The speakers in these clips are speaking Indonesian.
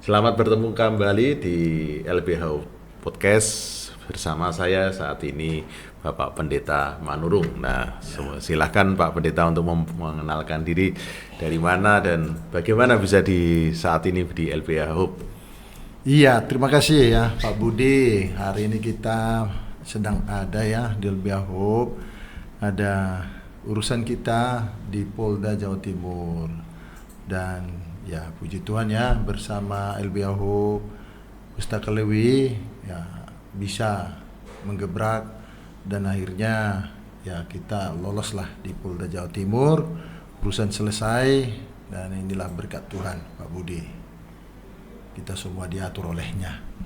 Selamat bertemu kembali di LBH Podcast bersama saya saat ini Bapak Pendeta Manurung. Nah, silahkan Pak Pendeta untuk mengenalkan diri dari mana dan bagaimana bisa di saat ini di LBH Hope. Iya, terima kasih ya Pak Budi. Hari ini kita sedang ada ya di LBH Hope. Ada urusan kita di Polda Jawa Timur. Dan ya puji Tuhan ya bersama LBH Hope Pustaka Lewi ya bisa menggebrak dan akhirnya ya kita loloslah di Polda Jawa Timur. Urusan selesai dan inilah berkat Tuhan Pak Budi. Kita semua diatur olehnya.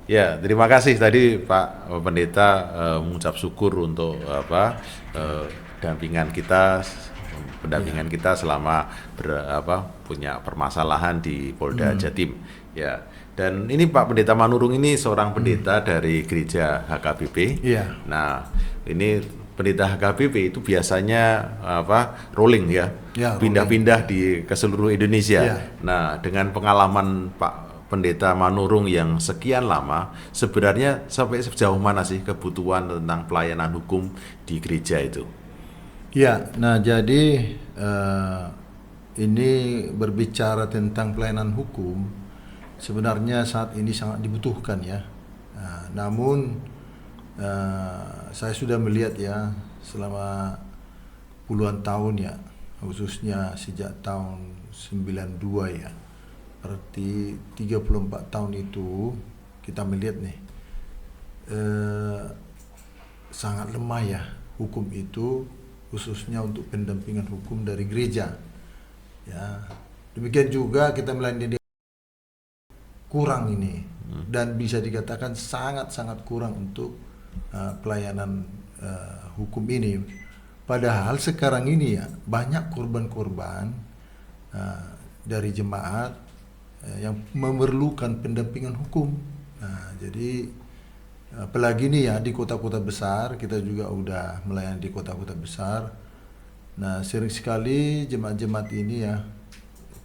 Ya, terima kasih tadi Pak Pendeta mengucap syukur untuk pendampingan kita selama punya permasalahan di Polda Jatim. Ya, dan ini Pak Pendeta Manurung ini seorang pendeta dari gereja HKBP. Iya. Nah, ini pendeta HKBP itu biasanya rolling ya, Ya, pindah-pindah ke seluruh Indonesia. Iya. Nah, dengan pengalaman Pak Pendeta Manurung yang sekian lama, sebenarnya sampai sejauh mana sih kebutuhan tentang pelayanan hukum di gereja itu? Ya, nah jadi ini berbicara tentang pelayanan hukum sebenarnya saat ini sangat dibutuhkan ya. Namun saya sudah melihat ya selama puluhan tahun ya, khususnya sejak tahun 92 ya. Berarti 34 tahun itu kita melihat nih sangat lemah ya hukum itu, khususnya untuk pendampingan hukum dari gereja ya. Demikian juga kita melayani kurang ini dan bisa dikatakan sangat-sangat kurang untuk pelayanan hukum ini. Padahal sekarang ini ya banyak korban-korban dari jemaat yang memerlukan pendampingan hukum. Nah, jadi apalagi nih ya di kota-kota besar, kita juga udah melayani di kota-kota besar. Nah, sering sekali jemaat-jemaat ini ya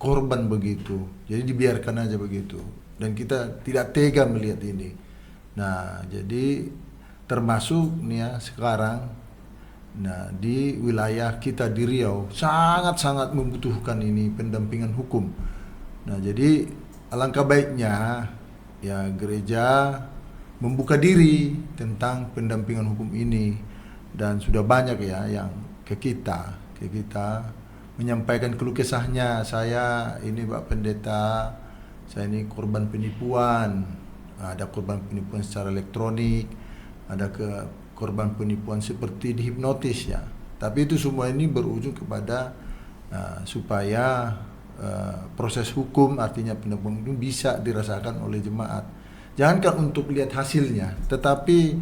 korban begitu. Jadi dibiarkan aja begitu. Dan kita tidak tega melihat ini. Nah, jadi termasuk nih ya sekarang, nah di wilayah kita di Riau sangat-sangat membutuhkan ini pendampingan hukum. Nah, jadi alangkah baiknya ya gereja membuka diri tentang pendampingan hukum ini, dan sudah banyak ya yang ke kita menyampaikan keluh kesahnya. Saya ini Pak Pendeta, saya ini korban penipuan. Ada korban penipuan secara elektronik, ada korban penipuan seperti dihipnotis ya. Tapi itu semua ini berujung kepada supaya proses hukum, artinya pendampingan hukum bisa dirasakan oleh jemaat. Jangankan untuk lihat hasilnya, tetapi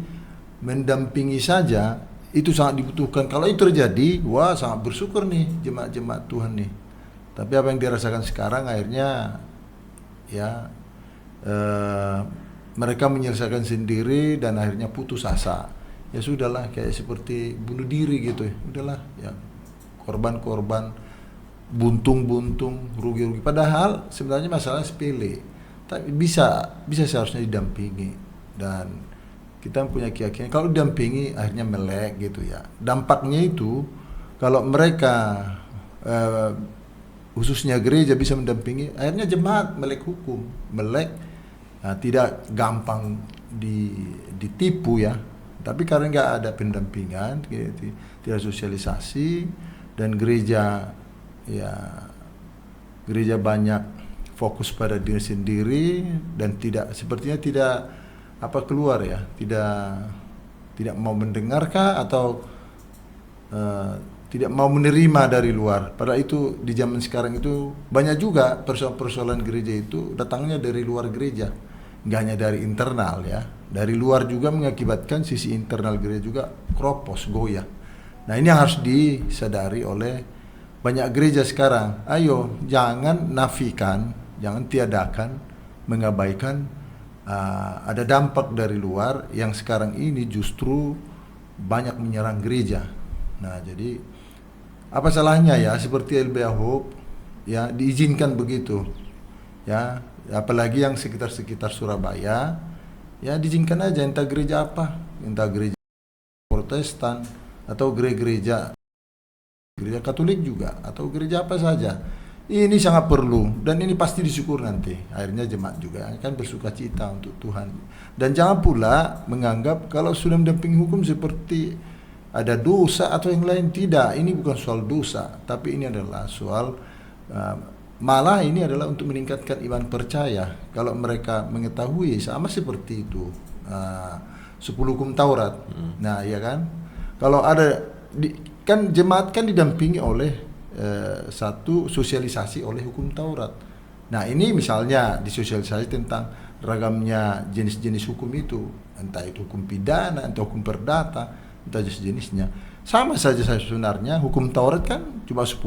mendampingi saja itu sangat dibutuhkan. Kalau itu terjadi, wah sangat bersyukur nih jemaat-jemaat Tuhan nih. Tapi apa yang dirasakan sekarang akhirnya ya mereka menyelesaikan sendiri dan akhirnya putus asa. Ya sudahlah, kayak seperti bunuh diri gitu ya. Udahlah ya, korban-korban buntung-buntung, rugi-rugi. Padahal sebenarnya masalah sepele, tapi bisa seharusnya didampingi. Dan kita punya keyakinan kalau didampingi akhirnya melek gitu ya. Dampaknya itu kalau mereka khususnya gereja bisa mendampingi, akhirnya jemaat melek hukum, melek tidak gampang ditipu ya. Tapi karena nggak ada pendampingan, tidak sosialisasi, dan gereja banyak fokus pada diri sendiri dan sepertinya tidak keluar ya, tidak mau mendengarkah atau tidak mau menerima dari luar. Padahal itu di zaman sekarang itu banyak juga persoalan gereja itu datangnya dari luar gereja, nggak hanya dari internal ya, dari luar juga mengakibatkan sisi internal gereja juga kropos, goyah. Nah, ini yang harus disadari oleh banyak gereja sekarang. Ayo, jangan nafikan, jangan tiadakan, mengabaikan ada dampak dari luar yang sekarang ini justru banyak menyerang gereja. Nah, jadi apa salahnya ya seperti LBH Hope ya diizinkan begitu ya, apalagi yang sekitar Surabaya ya diizinkan aja, entah gereja apa, entah gereja Protestan atau gereja Katolik juga atau gereja apa saja. Ini sangat perlu dan ini pasti disyukur nanti. Akhirnya jemaat juga akan bersuka cita untuk Tuhan. Dan jangan pula menganggap kalau sudah mendampingi hukum seperti ada dosa atau yang lain. Tidak, ini bukan soal dosa, tapi ini adalah soal malah ini adalah untuk meningkatkan iman percaya. Kalau mereka mengetahui sama seperti itu 10 hukum Taurat. Nah, ya kan? Kalau ada kan jemaat kan didampingi oleh satu sosialisasi oleh hukum Taurat. Nah, ini misalnya disosialisasi tentang ragamnya jenis-jenis hukum itu, entah itu hukum pidana, entah hukum perdata, entah jenis-jenisnya. Sama saja saya sebenarnya hukum Taurat kan cuma 10.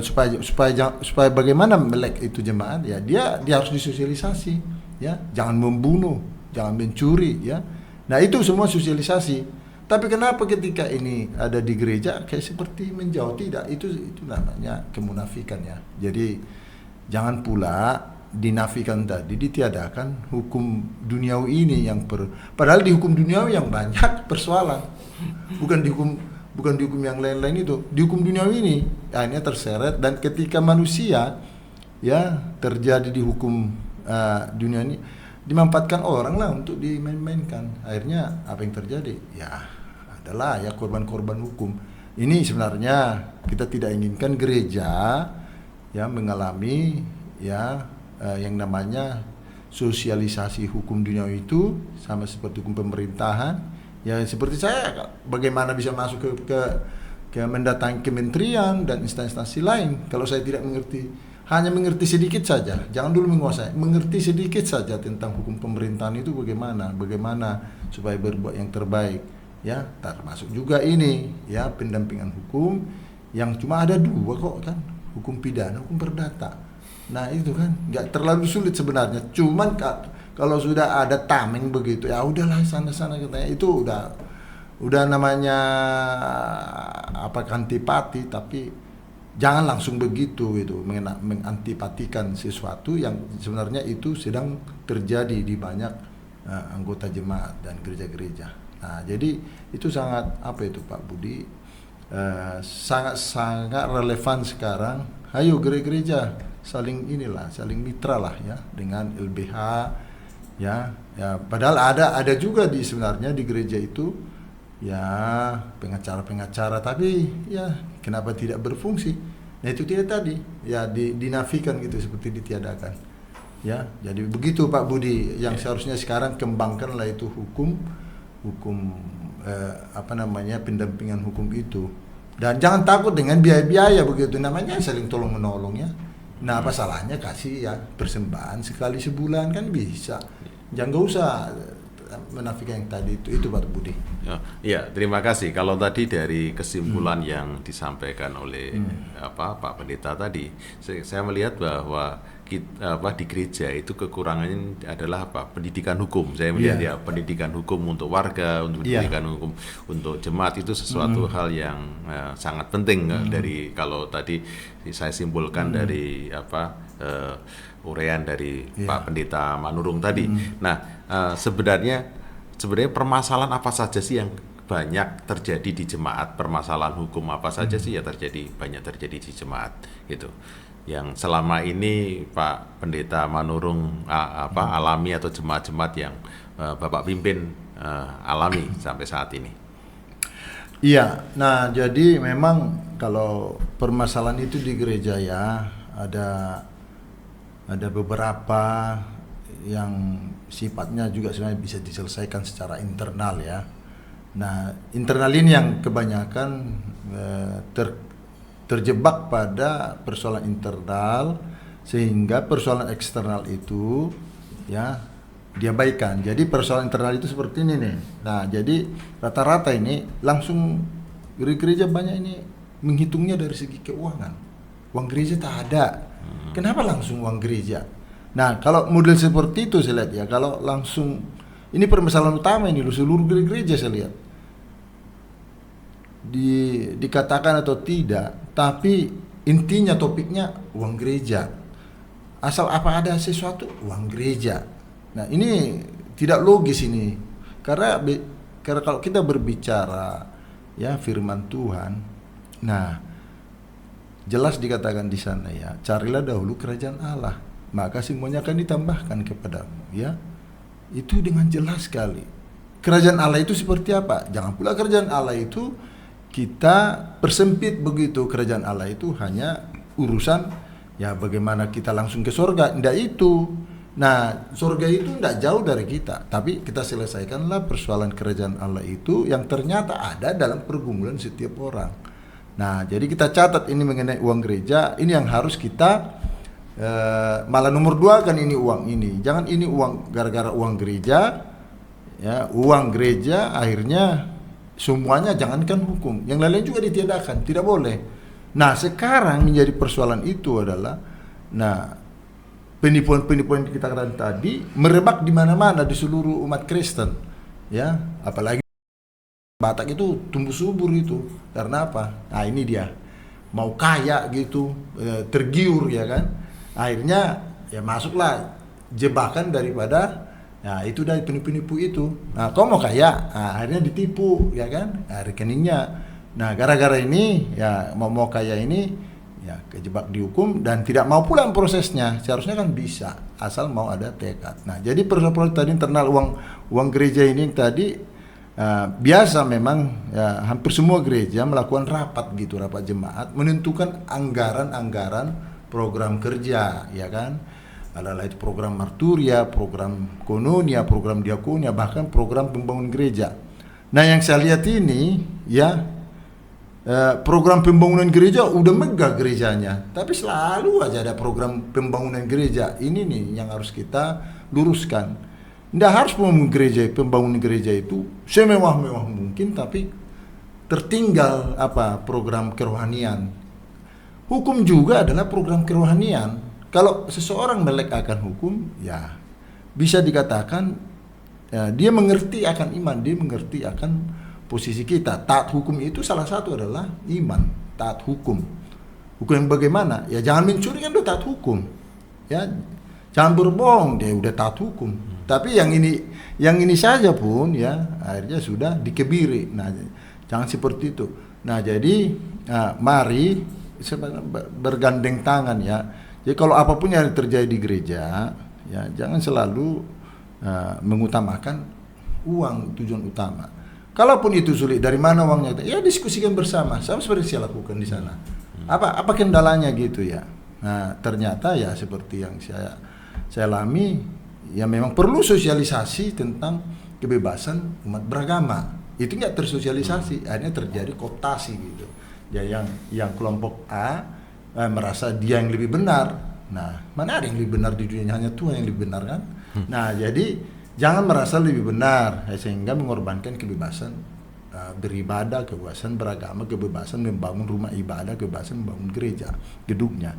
Supaya bagaimana melek itu jemaat ya, dia harus disosialisasi ya, jangan membunuh, jangan mencuri ya. Nah, itu semua sosialisasi. Tapi kenapa ketika ini ada di gereja kayak seperti menjauh? Tidak, itu namanya kemunafikan ya. Jadi jangan pula dinafikan tadi, ditiadakan hukum duniawi ini padahal di hukum duniawi yang banyak persoalan. Bukan di hukum yang lain-lain itu. Di hukum duniawi ini akhirnya terseret, dan ketika manusia ya terjadi di hukum dunia ini dimanfaatkan orang lah untuk dimain-mainkan. Akhirnya apa yang terjadi? Ya adalah ya korban-korban hukum. Ini sebenarnya kita tidak inginkan gereja ya mengalami ya yang namanya sosialisasi hukum duniawi itu sama seperti hukum pemerintahan. Ya seperti saya bagaimana bisa masuk ke mendatangi kementerian dan instansi lain kalau saya tidak mengerti, hanya mengerti sedikit saja, jangan dulu menguasai, mengerti sedikit saja tentang hukum pemerintahan itu bagaimana supaya berbuat yang terbaik ya, termasuk juga ini ya pendampingan hukum yang cuma ada 2 kok kan, hukum pidana, hukum perdata. Nah itu kan nggak terlalu sulit sebenarnya, cuman kalau sudah ada tameng begitu ya udahlah sana-sana katanya, itu udah namanya apa antipati, tapi jangan langsung begitu itu mengantipatikan sesuatu yang sebenarnya itu sedang terjadi di banyak anggota jemaat dan gereja-gereja. Nah, jadi itu sangat apa itu Pak Budi, sangat relevan sekarang. Ayo gereja-gereja saling mitra lah ya dengan LBH ya padahal ada juga sebenarnya di gereja itu ya pengacara, tapi ya kenapa tidak berfungsi? Nah itu tidak tadi ya dinafikan gitu, seperti ditiadakan ya. Jadi begitu Pak Budi yang seharusnya sekarang kembangkanlah itu hukum pendampingan hukum itu, dan jangan takut dengan biaya-biaya begitu, namanya saling tolong menolong ya. Nah apa salahnya kasih ya persembahan sekali sebulan kan bisa, jangan gak usah menafikan yang tadi itu Pak Budi. Ya, terima kasih. Kalau tadi dari kesimpulan yang disampaikan oleh Pak Pendeta tadi, saya melihat bahwa di gereja itu kekurangannya adalah pendidikan hukum. Saya melihat ya pendidikan hukum untuk warga, untuk pendidikan hukum untuk jemaat itu sesuatu hal yang sangat penting dari kalau tadi saya simpulkan dari uraian dari Pak Pendeta Manurung tadi. Nah, sebenarnya permasalahan apa saja sih yang banyak terjadi di jemaat? Permasalahan hukum apa saja sih ya banyak terjadi di jemaat gitu, yang selama ini Pak Pendeta Manurung alami, atau jemaat-jemaat yang Bapak pimpin alami sampai saat ini? Iya, nah jadi memang kalau permasalahan itu di gereja ya ada beberapa yang sifatnya juga sebenarnya bisa diselesaikan secara internal ya. Nah internal ini yang kebanyakan terjebak pada persoalan internal, sehingga persoalan eksternal itu ya diabaikan. Jadi persoalan internal itu seperti ini nih. Nah jadi rata-rata ini langsung gereja banyak ini menghitungnya dari segi keuangan. Uang gereja tak ada. Kenapa langsung uang gereja? Nah, kalau model seperti itu saya lihat ya, kalau langsung ini permasalahan utama ini seluruh gereja saya lihat. Dikatakan atau tidak, tapi intinya topiknya uang gereja. Asal apa ada sesuatu uang gereja. Nah, ini tidak logis ini. Karena kalau kita berbicara ya firman Tuhan, nah jelas dikatakan di sana ya, carilah dahulu kerajaan Allah, maka semuanya akan ditambahkan kepadamu ya. Itu dengan jelas sekali. Kerajaan Allah itu seperti apa? Jangan pula kerajaan Allah itu kita persempit begitu. Kerajaan Allah itu hanya urusan ya bagaimana kita langsung ke surga. Tidak itu. Nah, surga itu tidak jauh dari kita, tapi kita selesaikanlah persoalan kerajaan Allah itu yang ternyata ada dalam pergumulan setiap orang. Nah, jadi kita catat ini mengenai uang gereja, ini yang harus kita malah nomor 2 kan ini uang ini. Jangan ini uang gara-gara uang gereja, ya uang gereja akhirnya semuanya jangankan hukum, yang lain-lain juga ditiadakan, tidak boleh. Nah, sekarang menjadi persoalan itu adalah, nah penipuan-penipuan yang kita katakan tadi merebak di mana-mana di seluruh umat Kristen, ya apalagi Batak itu tumbuh subur itu. Karena apa? Nah ini dia mau kaya gitu, tergiur ya kan. Akhirnya ya masuklah jebakan daripada nah itu dari penipu-penipu itu. Nah kau mau kaya, nah, akhirnya ditipu ya kan, nah, rekeningnya. Nah gara-gara ini ya mau kaya ini ya kejebak dihukum dan tidak mau pulang prosesnya. Seharusnya kan bisa asal mau ada tekad. Nah jadi persoalan tadi internal uang gereja ini tadi biasa memang ya, hampir semua gereja melakukan rapat gitu, rapat jemaat menentukan anggaran program kerja ya kan. Adalah itu program marturia, program kononia, program diakonia, bahkan program pembangunan gereja. Nah yang saya lihat ini ya program pembangunan gereja udah megah gerejanya, tapi selalu aja ada program pembangunan gereja. Ini nih yang harus kita luruskan. Nggak harus pembangunan gereja itu semewah-mewah mungkin, tapi tertinggal apa program kerohanian. Hukum juga adalah program kerohanian. Kalau seseorang melek akan hukum, ya bisa dikatakan ya, dia mengerti akan iman, dia mengerti akan posisi kita. Taat hukum itu salah satu adalah iman, taat hukum. Hukum yang bagaimana? Ya jangan mencuri kan udah taat hukum. Ya jangan berbohong, dia udah taat hukum. Tapi yang ini saja pun ya akhirnya sudah dikebiri. Nah, jangan seperti itu. Nah, jadi mari bergandeng tangan ya. Jadi kalau apapun yang terjadi di gereja, ya jangan selalu mengutamakan uang tujuan utama. Kalaupun itu sulit, dari mana uangnya? Ya diskusikan bersama. Sama seperti saya lakukan di sana. Apa kendalanya gitu ya? Nah, ternyata ya seperti yang saya alami, ya memang perlu sosialisasi tentang kebebasan umat beragama. Itu nggak tersosialisasi, akhirnya terjadi kooptasi gitu. Ya yang kelompok A merasa dia yang lebih benar. Nah, mana ada yang lebih benar di dunia, hanya Tuhan yang lebih benar kan? Nah, jadi jangan merasa lebih benar sehingga mengorbankan kebebasan beribadah, kebebasan beragama, kebebasan membangun rumah ibadah, kebebasan membangun gereja, gedungnya.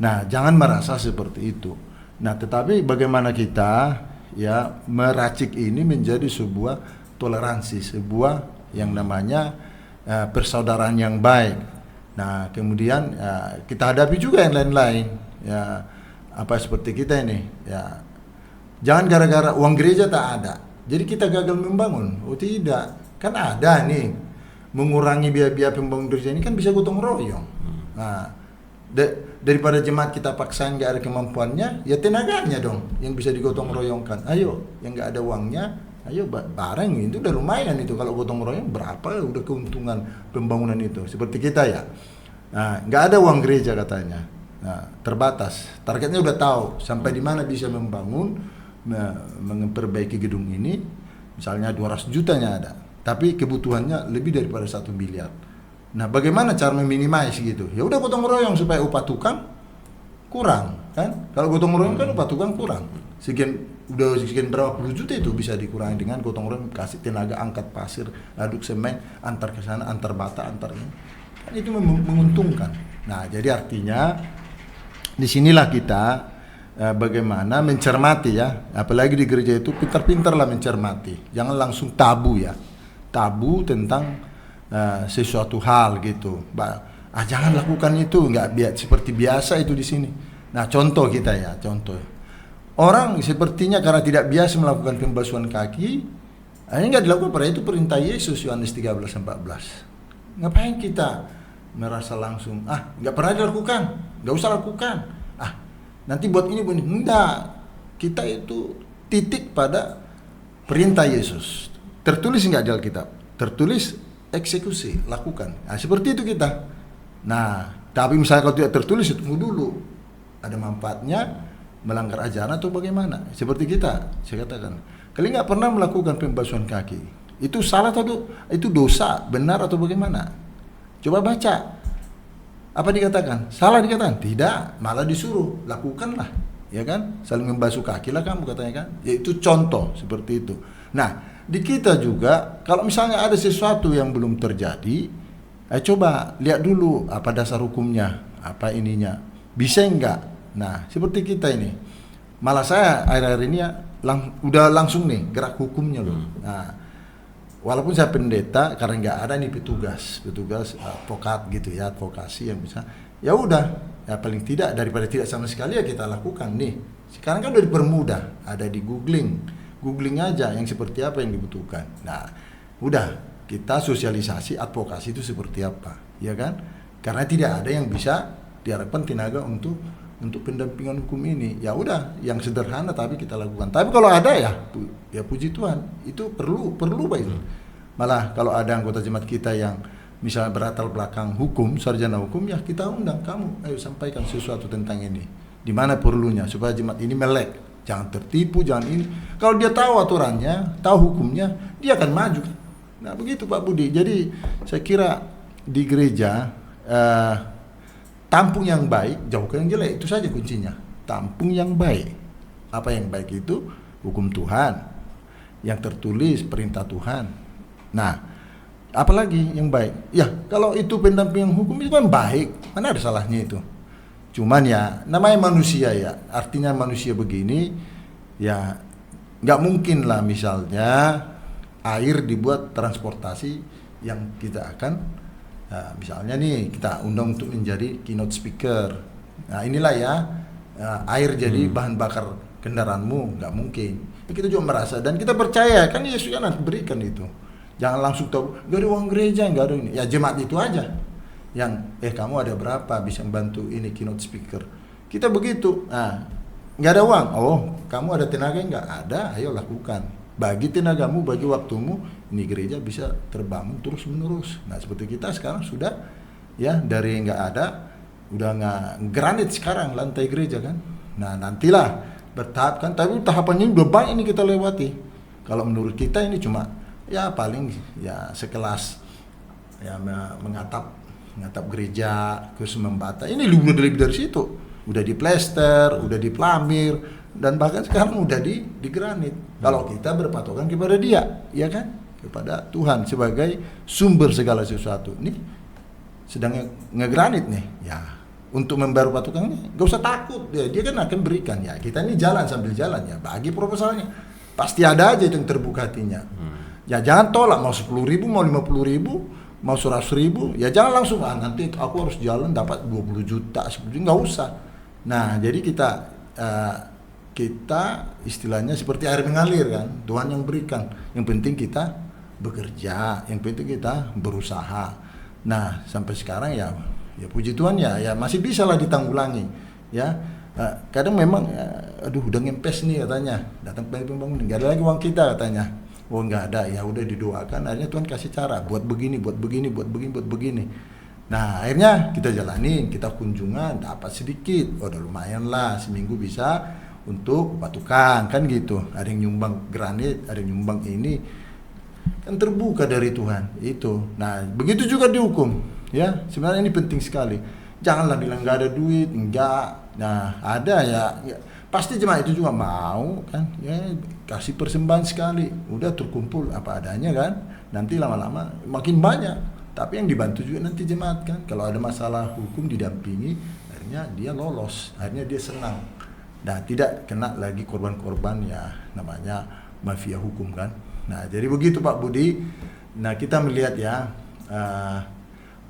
Nah, jangan merasa seperti itu. Nah, tetapi bagaimana kita ya meracik ini menjadi sebuah toleransi, sebuah yang namanya persaudaraan yang baik. Nah, kemudian kita hadapi juga yang lain-lain. Ya, apa seperti kita ini, ya jangan gara-gara uang gereja tak ada, jadi kita gagal membangun. Oh tidak, kan ada nih mengurangi biaya pembangunan gereja ini kan bisa gotong royong. Nah, daripada jemaat kita paksain nggak ada kemampuannya, ya tenaganya dong yang bisa digotong royongkan. Ayo, yang nggak ada uangnya, ayo bareng itu udah lumayan itu. Kalau gotong royong berapa udah keuntungan pembangunan itu. Seperti kita ya, nah nggak ada uang gereja katanya. Nah, terbatas. Targetnya udah tahu sampai di mana bisa membangun, memperbaiki gedung ini. Misalnya 200 jutanya ada, tapi kebutuhannya lebih daripada 1 miliar. Nah, bagaimana cara meminimais gitu? Ya udah gotong royong supaya upah tukang kurang, kan? Kalau gotong royong kan upah tukang kurang. Sekian berapa puluh juta itu bisa dikurangi dengan gotong royong, kasih tenaga angkat pasir, aduk semen, antar ke sana, antar bata, antar ini. Kan itu menguntungkan. Nah, jadi artinya disinilah kita bagaimana mencermati ya, apalagi di gereja itu pintar-pintarlah mencermati, jangan langsung tabu ya, tabu tentang sesuatu hal gitu, jangan lakukan itu, nggak seperti biasa itu di sini. Nah contoh kita ya, contoh orang sepertinya karena tidak biasa melakukan pembasuhan kaki, ini nggak dilakukan, padahal itu perintah Yesus Yohanes 13:14. Ngapain kita merasa langsung nggak pernah dilakukan, nggak usah lakukan, nanti buat ini enggak. Kita itu titik pada perintah Yesus. Tertulis enggak di Alkitab? Tertulis, eksekusi, lakukan. Nah, seperti itu kita. Nah, tapi misalnya kalau tidak tertulis, tunggu dulu. Ada manfaatnya melanggar ajaran atau bagaimana? Seperti kita, saya katakan. Kalian enggak pernah melakukan pembasuhan kaki. Itu salah atau itu dosa, benar atau bagaimana? Coba baca. Apa dikatakan? Salah dikatakan? Tidak, malah disuruh lakukanlah, ya kan? Saling membasuh kaki lah kamu katanya kan? Yaitu contoh seperti itu. Nah, di kita juga kalau misalnya ada sesuatu yang belum terjadi, coba lihat dulu apa dasar hukumnya, apa ininya, bisa enggak? Nah, seperti kita ini, malah saya akhir-akhir ini ya udah langsung nih gerak hukumnya loh. Nah, walaupun saya pendeta, karena nggak ada nih petugas advokat gitu ya, advokasi yang bisa, ya udah, ya paling tidak daripada tidak sama sekali ya kita lakukan nih. Sekarang kan udah dipermudah, ada di googling aja yang seperti apa yang dibutuhkan. Nah, udah kita sosialisasi advokasi itu seperti apa, ya kan? Karena tidak ada yang bisa diharapkan tenaga untuk pendampingan hukum ini. Ya udah, yang sederhana tapi kita lakukan. Tapi kalau ada ya puji Tuhan, itu perlu Pak itu. Malah kalau ada anggota jemaat kita yang misalnya berlatar belakang hukum, sarjana hukum, ya kita undang, kamu ayo sampaikan sesuatu tentang ini. Di mana perlunya supaya jemaat ini melek. Jangan tertipu, jangan ini. Kalau dia tahu aturannya, tahu hukumnya, dia akan maju. Nah, begitu Pak Budi. Jadi saya kira di gereja tampung yang baik, jauhkan yang jelek, itu saja kuncinya. Tampung yang baik. Apa yang baik itu? Hukum Tuhan, yang tertulis perintah Tuhan. Nah, apalagi yang baik? Ya, kalau itu pendampingan hukum itu kan baik, mana ada salahnya itu. Cuman ya, namanya manusia ya, artinya manusia begini, ya nggak mungkin lah misalnya air dibuat transportasi yang kita akan misalnya nih kita undang untuk menjadi keynote speaker. Nah inilah ya, air jadi bahan bakar kendaraanmu, nggak mungkin. Kita juga merasa dan kita percaya kan Yesus kan berikan itu. Jangan langsung tahu nggak ada uang gereja, nggak ada ini. Ya jemaat itu aja yang kamu ada berapa bisa membantu ini keynote speaker. Kita begitu. Nah nggak ada uang. Oh kamu ada tenaga nggak ada? Ayo lakukan. Bagi tenagamu, bagi waktumu, ini gereja bisa terbangun terus menerus. Nah seperti kita sekarang sudah ya dari nggak ada, udah nggak granit sekarang lantai gereja kan. Nah nantilah bertahap kan, tapi tahapannya udah banyak ini kita lewati. Kalau menurut kita ini cuma ya paling ya sekelas ya mengatap gereja terus membata. Ini udah lebih dari situ, udah di plester, udah di plamir, dan bahkan sekarang udah di granit. Kalau kita berpatokan kepada Dia, ya kan, kepada Tuhan sebagai sumber segala sesuatu. Nih sedang ngegranit nih, ya untuk membaru patokannya, gak usah takut, dia kan akan berikan ya. Kita ini jalan sambil jalan ya, bagi proposalnya pasti ada aja itu yang terbuka hatinya. Ya jangan tolak, mau 10.000, mau 50.000, mau 100.000, ya jangan langsung nanti aku harus jalan dapat 20 juta, 10 juta, nggak usah. Nah jadi kita istilahnya seperti air mengalir kan, Tuhan yang berikan. Yang penting kita bekerja, yang penting kita berusaha. Nah sampai sekarang ya puji Tuhan ya masih bisa lah ditanggulangi ya. Kadang memang udah ngempes nih katanya, datang pembangunan nggak ada lagi uang kita katanya. Oh nggak ada, ya udah didoakan, akhirnya Tuhan kasih cara buat begini. Nah akhirnya kita jalanin, kita kunjungan dapat sedikit, udah lumayan lah, seminggu bisa untuk patukan kan gitu. Ada yang nyumbang granit, ada yang nyumbang ini, kan terbuka dari Tuhan itu. Nah begitu juga dihukum ya, sebenarnya ini penting sekali. Janganlah bilang nggak ada duit, enggak. Nah ada ya pasti jemaat itu juga mau kan ya, kasih persembahan sekali, udah terkumpul apa adanya kan. Nanti lama-lama makin banyak, tapi yang dibantu juga nanti jemaat kan. Kalau ada masalah hukum didampingi, akhirnya dia lolos, akhirnya dia senang. Nah, tidak kena lagi korban-korban ya namanya mafia hukum kan. Nah, jadi begitu Pak Budi. Nah, kita melihat ya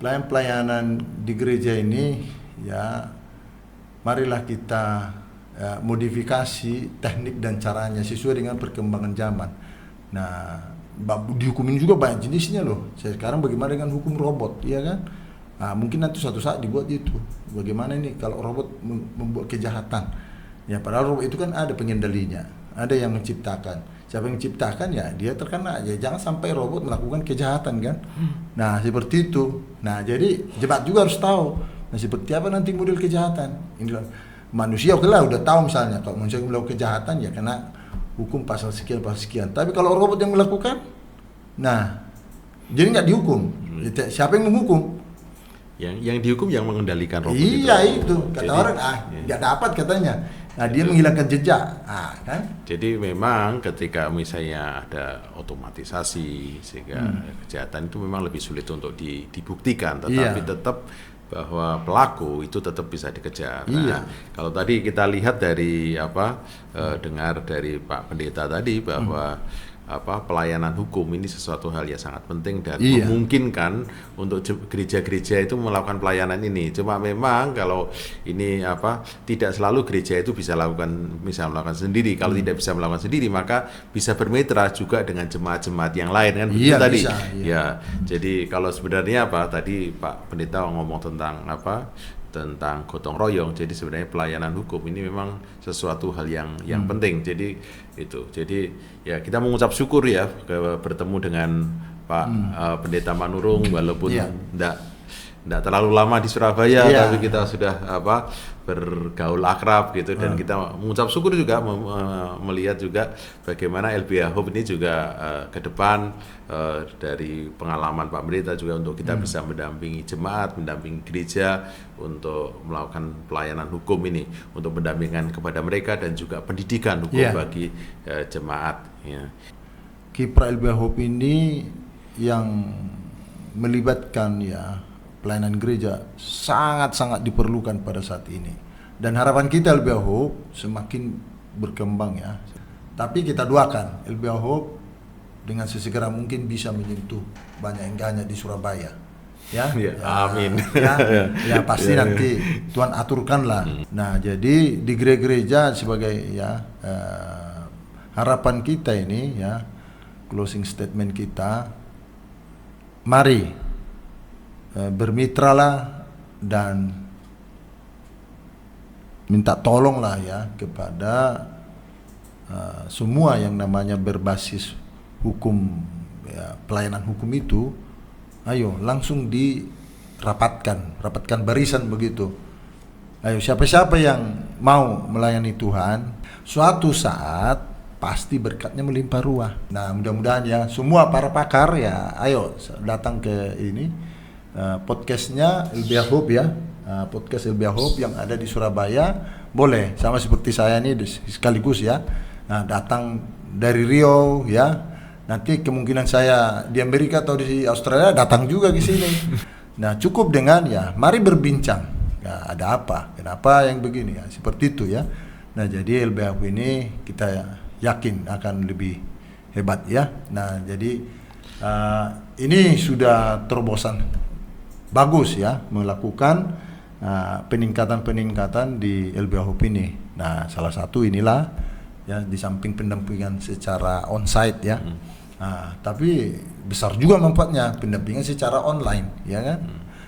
pelayanan di gereja ini ya, marilah kita modifikasi teknik dan caranya sesuai dengan perkembangan zaman. Nah, dihukumin juga banyak jenisnya loh. Sekarang bagaimana dengan hukum robot, ya kan? Nah, mungkin nanti suatu saat dibuat itu. Bagaimana ini kalau robot membuat kejahatan? Ya, padahal robot itu kan ada pengendalinya, ada yang menciptakan. Siapa yang menciptakan ya dia terkena. Ya jangan sampai robot melakukan kejahatan kan. Nah, seperti itu. Nah, jadi jemaat juga harus tahu. Nah, seperti apa nanti model kejahatan? Ini manusia oke lah udah tahu misalnya kalau manusia melakukan kejahatan ya kena hukum pasal sekian pasal sekian. Tapi kalau robot yang melakukan, nah jadi nggak dihukum. Siapa yang menghukum? Yang dihukum yang mengendalikan robot iya itu kata Jadi, orang nggak dapat katanya. Nah, dia menghilangkan jejak, kan? Jadi memang ketika misalnya ada otomatisasi sehingga kejahatan itu memang lebih sulit untuk dibuktikan, tetapi tetap bahwa pelaku itu tetap bisa dikejar. Nah, kalau tadi kita lihat dari dengar dari Pak Pendeta tadi bahwa pelayanan hukum ini sesuatu hal yang sangat penting dan memungkinkan untuk gereja-gereja itu melakukan pelayanan ini. Cuma memang kalau ini tidak selalu gereja itu bisa melakukan sendiri. Kalau tidak bisa melakukan sendiri maka bisa bermitra juga dengan jemaat-jemaat yang lain kan begitu tadi. Bisa, ya. Jadi kalau sebenarnya tadi Pak Pendeta ngomong tentang gotong royong. Jadi sebenarnya pelayanan hukum ini memang sesuatu hal yang penting. Jadi ya kita mengucap syukur ya bertemu dengan Pak Pendeta Manurung walaupun tidak terlalu lama di Surabaya, tapi kita sudah bergaul akrab gitu dan kita mengucap syukur juga melihat juga bagaimana LBH Hope ini juga ke depan dari pengalaman Pak Pendeta juga untuk kita bisa mendampingi jemaat, mendampingi gereja untuk melakukan pelayanan hukum ini, untuk pendampingan kepada mereka dan juga pendidikan hukum bagi jemaat. Ya. Kiprah LBH Hope ini yang melibatkan pelayanan gereja sangat-sangat diperlukan pada saat ini. Dan harapan kita LBH Hope semakin berkembang ya. Tapi kita doakan LBH Hope dengan sesegera mungkin bisa menyentuh banyak enggaknya di Surabaya. Ya, amin. Ya pasti nanti Tuhan aturkanlah. Nah, jadi di gereja sebagai harapan kita ini closing statement kita, mari bermitralah dan minta tolonglah kepada semua yang namanya berbasis hukum, pelayanan hukum itu, ayo langsung rapatkan barisan begitu. Ayo siapa-siapa yang mau melayani Tuhan, suatu saat pasti berkatnya melimpah ruah. Nah, mudah-mudahan semua para pakar ayo datang ke ini podcastnya LBH Hope podcast LBH Hope yang ada di Surabaya, boleh sama seperti saya ini sekaligus nah, datang dari Riau nanti kemungkinan saya di Amerika atau di Australia datang juga ke sini. Nah, cukup dengan mari berbincang ada apa, kenapa yang begini seperti itu Nah, jadi LBH Hope ini kita yakin akan lebih hebat Nah, jadi ini sudah terobosan bagus melakukan peningkatan di LBH Hope ini. Nah, salah satu inilah di samping pendampingan secara onsite tapi besar juga manfaatnya pendampingan secara online kan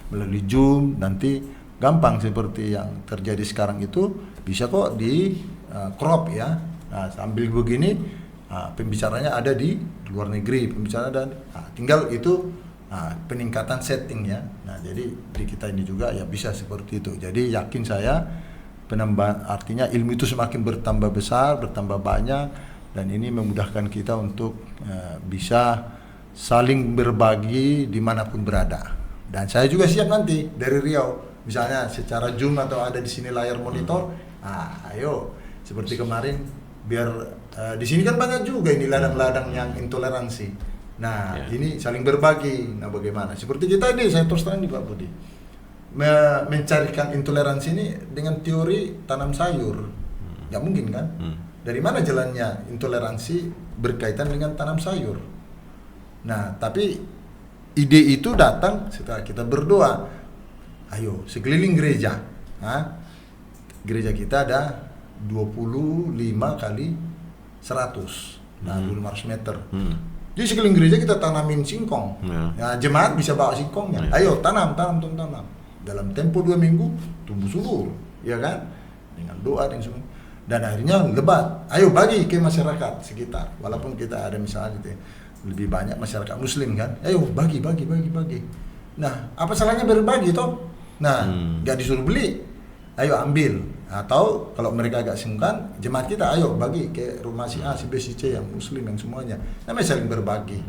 melalui Zoom, nanti gampang seperti yang terjadi sekarang itu bisa kok di crop Nah, sambil begini pembicaranya ada di luar negeri, pembicara dan tinggal itu peningkatan setting Nah, jadi di kita ini juga bisa seperti itu. Jadi yakin saya artinya ilmu itu semakin bertambah besar, bertambah banyak, dan ini memudahkan kita untuk bisa saling berbagi dimanapun berada. Dan saya juga siap nanti dari Riau, misalnya secara Zoom atau ada di sini layar monitor. Ayo seperti kemarin biar di sini kan banyak juga ini ladang-ladang yang intoleransi. Nah, ini saling berbagi. Nah, bagaimana? Seperti kita ini, saya terus terang nih Pak Budi, mencarikan intoleransi ini dengan teori tanam sayur. nggak mungkin kan? Dari mana jalannya intoleransi berkaitan dengan tanam sayur? Nah, tapi ide itu datang setelah kita berdoa. Ayo, sekeliling gereja. Gereja kita ada 25 kali 100. Nah, 25 meter. Di sekeliling gereja kita tanamin singkong. Ya, jemaat bisa bawa singkongnya. Ayo, tanam. Dalam tempo 2 minggu, tumbuh subur. Ya kan? Dengan doa dan semua. Dan akhirnya lebat. Ayo bagi ke masyarakat sekitar. Walaupun kita ada misalnya gitu, lebih banyak masyarakat muslim kan. Ayo bagi. Nah, apa salahnya berbagi toh? Nah, nggak disuruh beli. Ayo ambil. Atau kalau mereka agak sungkan, jemaat kita ayo bagi ke rumah si A, si B, si C yang muslim yang semuanya. Namanya saling berbagi.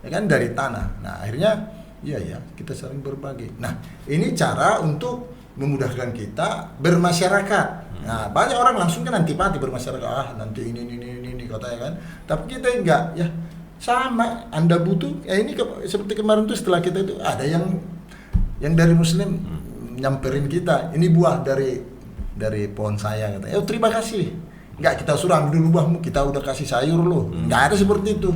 Ya kan dari tanah. Nah, akhirnya iya kita saling berbagi. Nah, ini cara untuk memudahkan kita bermasyarakat. Nah, banyak orang langsung kan antipati bermasyarakat. Nanti ini katanya kan. Tapi kita enggak, ya sama. Anda butuh, ini seperti kemarin tuh setelah kita itu ada yang dari muslim nyamperin kita. Ini buah dari pohon saya katanya. Terima kasih. Enggak kita suruh ambil dulu buahmu, kita udah kasih sayur loh. Enggak ada seperti itu.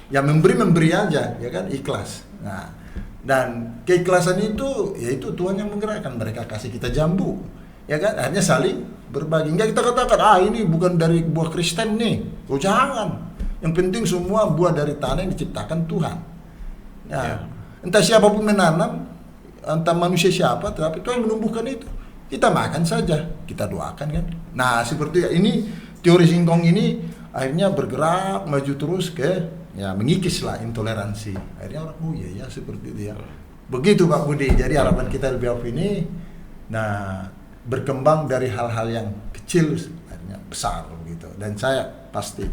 Ya memberi aja, ya kan, ikhlas. Nah, dan keikhlasan itu yaitu Tuhan yang menggerakkan. Mereka kasih kita jambu, ya kan, akhirnya saling berbagi. Enggak kita katakan ini bukan dari buah Kristen nih. Jangan, yang penting semua buah dari tanah yang diciptakan Tuhan. Nah, entah siapapun menanam, entah manusia siapa, tetapi Tuhan menumbuhkan itu. Kita makan saja, kita doakan kan. Nah, seperti ini teori singkong ini akhirnya bergerak maju terus ke mengikislah intoleransi. Akhirnya orang iya seperti itu ya. Begitu Pak Budi. Jadi harapan kita LBH ini berkembang dari hal-hal yang kecil akhirnya besar gitu. Dan saya pasti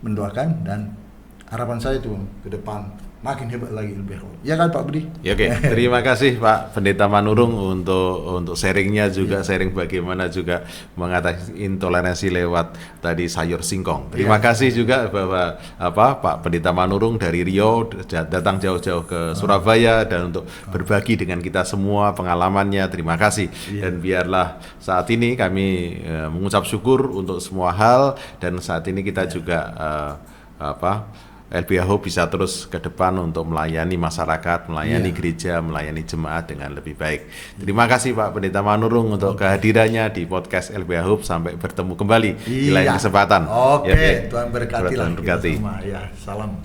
mendoakan dan harapan saya itu ke depan makin hebat lagi LBH. Ya kan Pak Budi? Ya, oke. Terima kasih Pak Pendeta Manurung untuk sharingnya juga, sharing bagaimana juga mengatasi intoleransi lewat tadi sayur singkong. Terima kasih juga Pak Pendeta Manurung dari Riau datang jauh-jauh ke Surabaya dan untuk berbagi dengan kita semua pengalamannya. Terima kasih. Dan biarlah saat ini kami mengucap syukur untuk semua hal, dan saat ini kita juga LBH Hope bisa terus ke depan untuk melayani masyarakat, melayani gereja, melayani jemaat dengan lebih baik. Terima kasih Pak Pendeta Manurung untuk kehadirannya di podcast LBH Hope. Sampai bertemu kembali di lain kesempatan. Oke, Tuhan berkati. Tuhan berkati. Ya, salam.